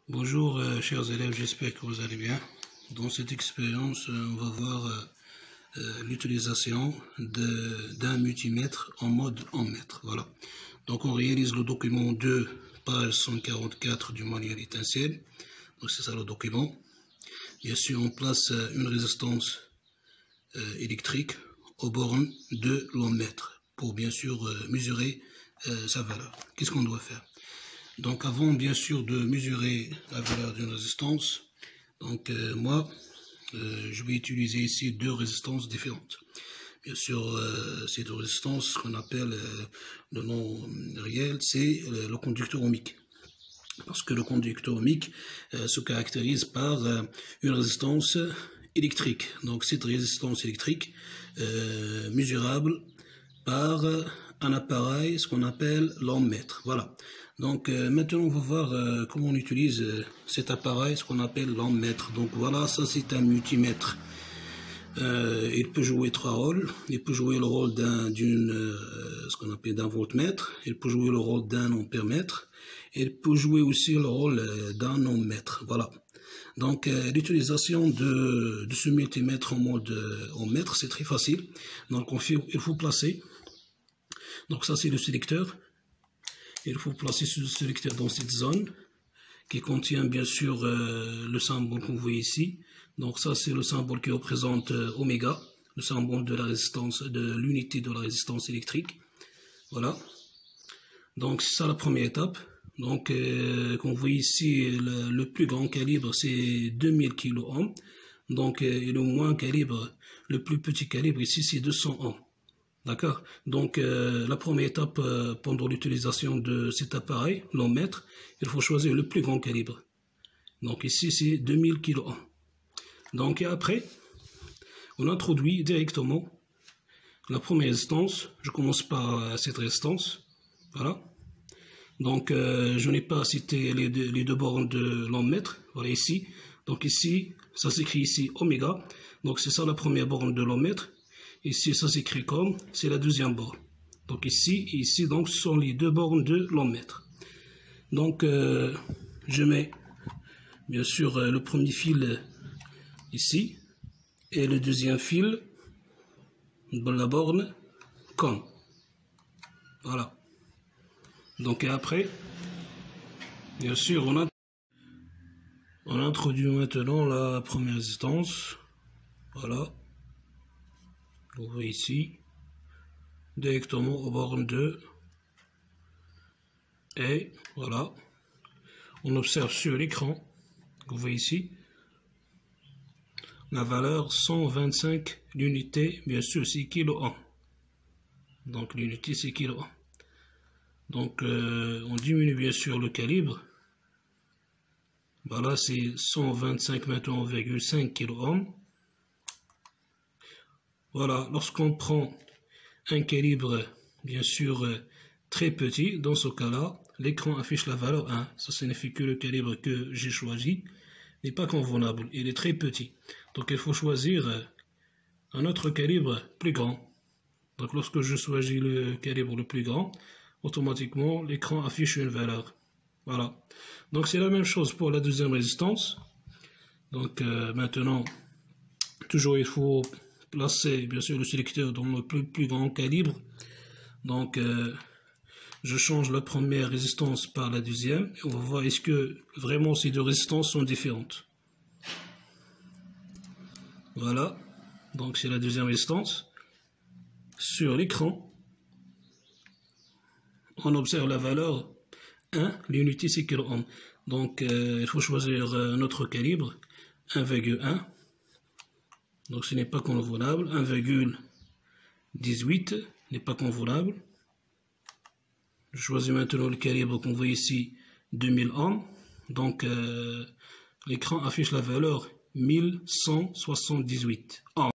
Bonjour chers élèves, j'espère que vous allez bien. Dans cette expérience, on va voir l'utilisation d'un multimètre en mode ampère. Voilà. Donc on réalise le document 2, page 144 du manuel étincelle. Donc c'est ça le document. Bien sûr, on place une résistance électrique aux bornes de l'ampère pour bien sûr mesurer sa valeur. Qu'est-ce qu'on doit faire? Donc avant bien sûr de mesurer la valeur d'une résistance, donc je vais utiliser ici deux résistances différentes. Bien sûr, ces deux résistances, ce qu'on appelle le nom réel, c'est le conducteur ohmique. Parce que le conducteur ohmique se caractérise par une résistance électrique. Donc cette résistance électrique mesurable par un appareil, ce qu'on appelle l'ampère. Voilà. Donc maintenant on va voir comment on utilise cet appareil, ce qu'on appelle l'ampère. Donc voilà, ça c'est un multimètre. Il peut jouer trois rôles. Il peut jouer le rôle ce qu'on appelle d'un voltmètre. Il peut jouer le rôle d'un ampèremètre. Il peut jouer aussi le rôle d'un ohmmètre. Voilà. Donc l'utilisation de ce multimètre en mode ohmmètre, c'est très facile. Donc il faut placer. Donc ça c'est le sélecteur. Il faut placer ce sélecteur dans cette zone qui contient bien sûr le symbole qu'on voit ici. Donc ça c'est le symbole qui représente oméga, le symbole de la résistance, de l'unité de la résistance électrique. Voilà. Donc c'est ça la première étape. Donc qu'on voit ici le plus grand calibre c'est 2000 kΩ. Donc et le moins calibre, le plus petit calibre ici c'est 200 ohms. D'accord. Donc la première étape pendant l'utilisation de cet appareil, l'ampère, il faut choisir le plus grand calibre. Donc ici c'est 2000 kΩ. Donc et après, on introduit directement la première résistance. Je commence par cette résistance. Voilà. Donc je n'ai pas cité les deux bornes de l'ampère. Voilà ici. Donc ici, ça s'écrit ici oméga. Donc c'est ça la première borne de l'ampère. Ici, ça s'écrit comme, c'est la deuxième borne. Donc ici et ici, donc, ce sont les deux bornes de l'ampère. Donc, je mets, bien sûr, le premier fil ici, et le deuxième fil de la borne comme. Voilà. Donc, et après, bien sûr, on introduit maintenant la première résistance. Voilà. Vous voyez ici, directement aux bornes 2. Et voilà, on observe sur l'écran, vous voyez ici, la valeur 125 l'unité, bien sûr c'est kΩ. Donc l'unité c'est kΩ. Donc on diminue bien sûr le calibre. Voilà, c'est 125 maintenant, 5 kΩ. Voilà, lorsqu'on prend un calibre, bien sûr, très petit, dans ce cas-là, l'écran affiche la valeur 1. Ça signifie que le calibre que j'ai choisi n'est pas convenable, il est très petit. Donc il faut choisir un autre calibre plus grand. Donc lorsque je choisis le calibre le plus grand, automatiquement l'écran affiche une valeur. Voilà. Donc c'est la même chose pour la deuxième résistance. Donc maintenant, toujours il faut placer bien sûr le sélecteur dans le plus grand calibre. Donc je change la première résistance par la deuxième et on va voir est-ce que vraiment ces deux résistances sont différentes. Voilà, donc c'est la deuxième résistance. Sur l'écran, on observe la valeur 1, l'unité c'est kΩ. Donc il faut choisir notre calibre 1,1. Donc ce n'est pas convenable. 1,18 n'est pas convenable. Je choisis maintenant le calibre qu'on voit ici, 2000 ohms. Donc l'écran affiche la valeur 1178 ohms.